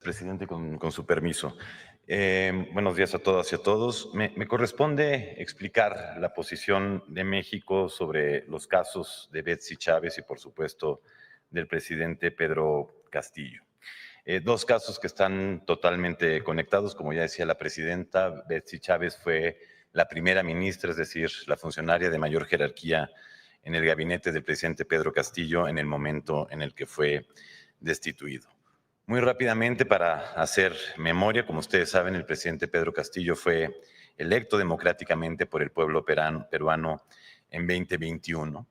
Presidente, con su permiso. Buenos días a todas y a todos. Me corresponde explicar la posición de México sobre los casos de Betsy Chávez y, por supuesto, del presidente Pedro Castillo. Dos casos que están totalmente conectados. Como ya decía la presidenta, Betsy Chávez fue la primera ministra, es decir, la funcionaria de mayor jerarquía en el gabinete del presidente Pedro Castillo en el momento en el que fue destituido. Muy rápidamente, para hacer memoria, como ustedes saben, el presidente Pedro Castillo fue electo democráticamente por el pueblo peruano en 2021.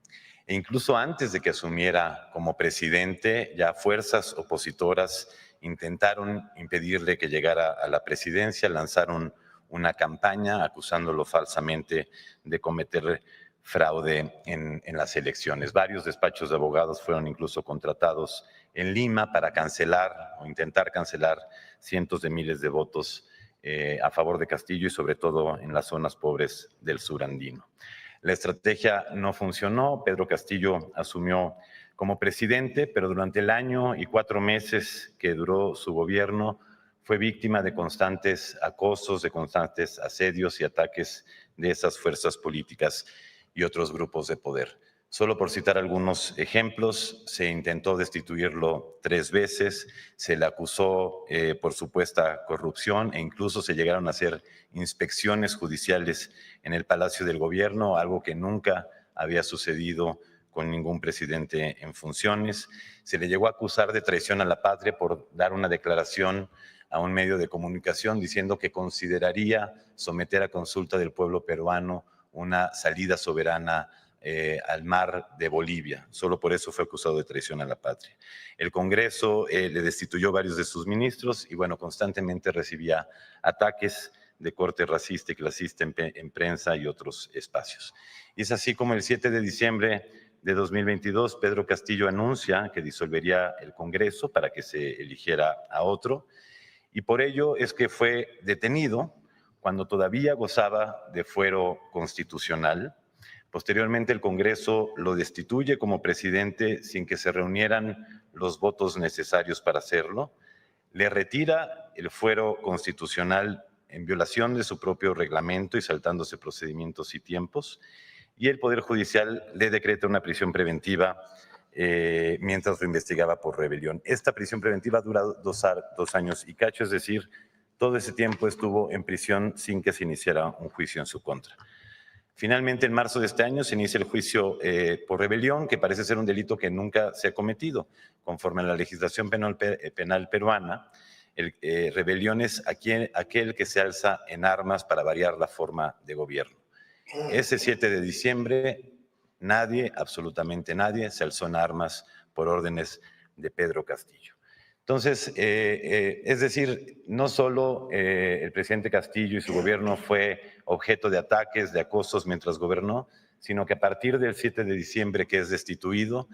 E incluso antes de que asumiera como presidente, ya fuerzas opositoras intentaron impedirle que llegara a la presidencia, lanzaron una campaña acusándolo falsamente de cometer fraude en las elecciones. Varios despachos de abogados fueron incluso contratados en Lima para cancelar o intentar cancelar cientos de miles de votos a favor de Castillo y sobre todo en las zonas pobres del sur andino. La estrategia no funcionó, Pedro Castillo asumió como presidente, pero durante el año y 4 meses que duró su gobierno fue víctima de constantes acosos, de constantes asedios y ataques de esas fuerzas políticas y otros grupos de poder. Solo por citar algunos ejemplos, se intentó destituirlo 3 veces, se le acusó por supuesta corrupción e incluso se llegaron a hacer inspecciones judiciales en el Palacio del Gobierno, algo que nunca había sucedido con ningún presidente en funciones. Se le llegó a acusar de traición a la patria por dar una declaración a un medio de comunicación diciendo que consideraría someter a consulta del pueblo peruano una salida soberana al mar de Bolivia. Solo por eso fue acusado de traición a la patria. El Congreso le destituyó varios de sus ministros y, bueno, constantemente recibía ataques de corte racista y clasista en prensa y otros espacios. Y es así como el 7 de diciembre de 2022, Pedro Castillo anuncia que disolvería el Congreso para que se eligiera a otro, y por ello es que fue detenido cuando todavía gozaba de fuero constitucional. Posteriormente, el Congreso lo destituye como presidente sin que se reunieran los votos necesarios para hacerlo. Le retira el fuero constitucional en violación de su propio reglamento y saltándose procedimientos y tiempos. Y el Poder Judicial le decreta una prisión preventiva mientras lo investigaba por rebelión. Esta prisión preventiva dura 2 años y cacho, es decir, todo ese tiempo estuvo en prisión sin que se iniciara un juicio en su contra. Finalmente, en marzo de este año se inicia el juicio por rebelión, que parece ser un delito que nunca se ha cometido. Conforme a la legislación penal peruana, rebelión es aquel que se alza en armas para variar la forma de gobierno. Ese 7 de diciembre, nadie, absolutamente nadie, se alzó en armas por órdenes de Pedro Castillo. Entonces, es decir, no solo el presidente Castillo y su gobierno fue objeto de ataques, de acosos mientras gobernó, sino que a partir del 7 de diciembre que es destituido,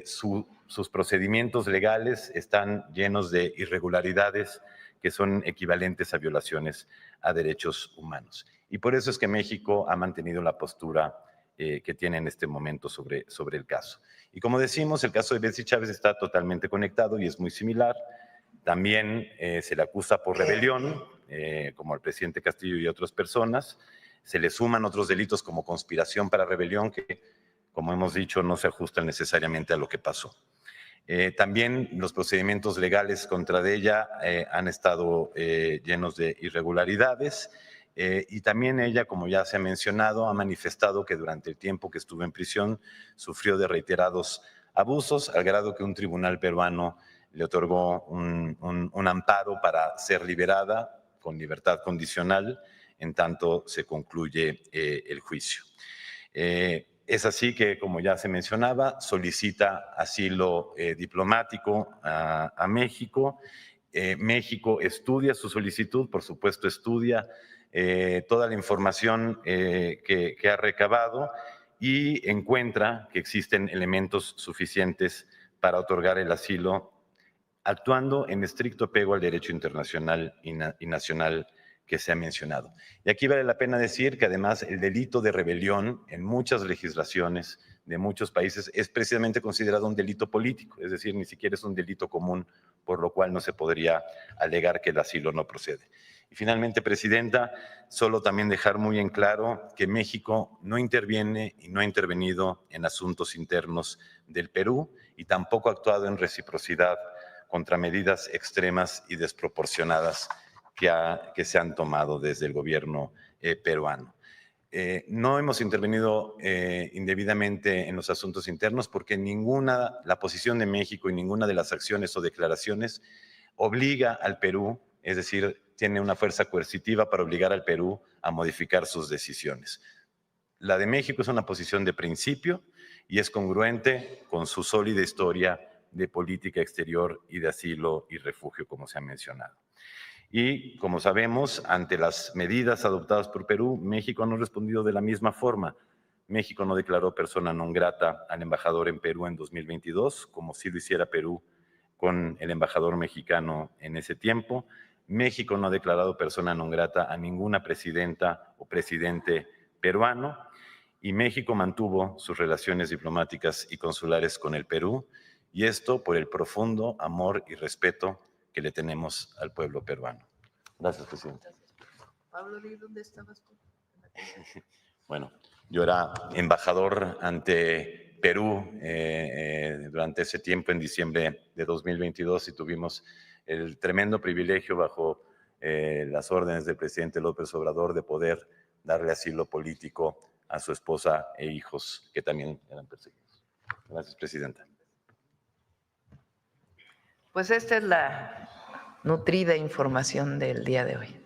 sus procedimientos legales están llenos de irregularidades que son equivalentes a violaciones a derechos humanos. Y por eso es que México ha mantenido la postura que tiene en este momento sobre el caso. Y como decimos, el caso de Betsy Chávez está totalmente conectado y es muy similar. También se le acusa por rebelión, como al presidente Castillo y otras personas. Se le suman otros delitos como conspiración para rebelión que, como hemos dicho, no se ajustan necesariamente a lo que pasó. También los procedimientos legales contra ella han estado llenos de irregularidades. Y también ella, como ya se ha mencionado, ha manifestado que durante el tiempo que estuvo en prisión sufrió de reiterados abusos, al grado que un tribunal peruano le otorgó un amparo para ser liberada con libertad condicional en tanto se concluye el juicio. Es así que, como ya se mencionaba, solicita asilo diplomático a México. México estudia su solicitud, por supuesto estudia toda la información que ha recabado y encuentra que existen elementos suficientes para otorgar el asilo, actuando en estricto apego al derecho internacional y nacional que se ha mencionado. Y aquí vale la pena decir que además el delito de rebelión en muchas legislaciones de muchos países, es precisamente considerado un delito político, es decir, ni siquiera es un delito común, por lo cual no se podría alegar que el asilo no procede. Y finalmente, Presidenta, solo también dejar muy en claro que México no interviene y no ha intervenido en asuntos internos del Perú y tampoco ha actuado en reciprocidad contra medidas extremas y desproporcionadas que se han tomado desde el gobierno peruano. No hemos intervenido indebidamente en los asuntos internos porque la posición de México y ninguna de las acciones o declaraciones obliga al Perú, es decir, tiene una fuerza coercitiva para obligar al Perú a modificar sus decisiones. La de México es una posición de principio y es congruente con su sólida historia de política exterior y de asilo y refugio, como se ha mencionado. Y, como sabemos, ante las medidas adoptadas por Perú, México no ha respondido de la misma forma. México no declaró persona non grata al embajador en Perú en 2022, como sí lo hiciera Perú con el embajador mexicano en ese tiempo. México no ha declarado persona non grata a ninguna presidenta o presidente peruano y México mantuvo sus relaciones diplomáticas y consulares con el Perú, y esto por el profundo amor y respeto que le tenemos al pueblo peruano. Gracias, presidente. Pablo, ¿de dónde estabas tú? Bueno, yo era embajador ante Perú durante ese tiempo, en diciembre de 2022, y tuvimos el tremendo privilegio bajo las órdenes del presidente López Obrador de poder darle asilo político a su esposa e hijos que también eran perseguidos. Gracias, presidenta. Pues esta es la nutrida información del día de hoy.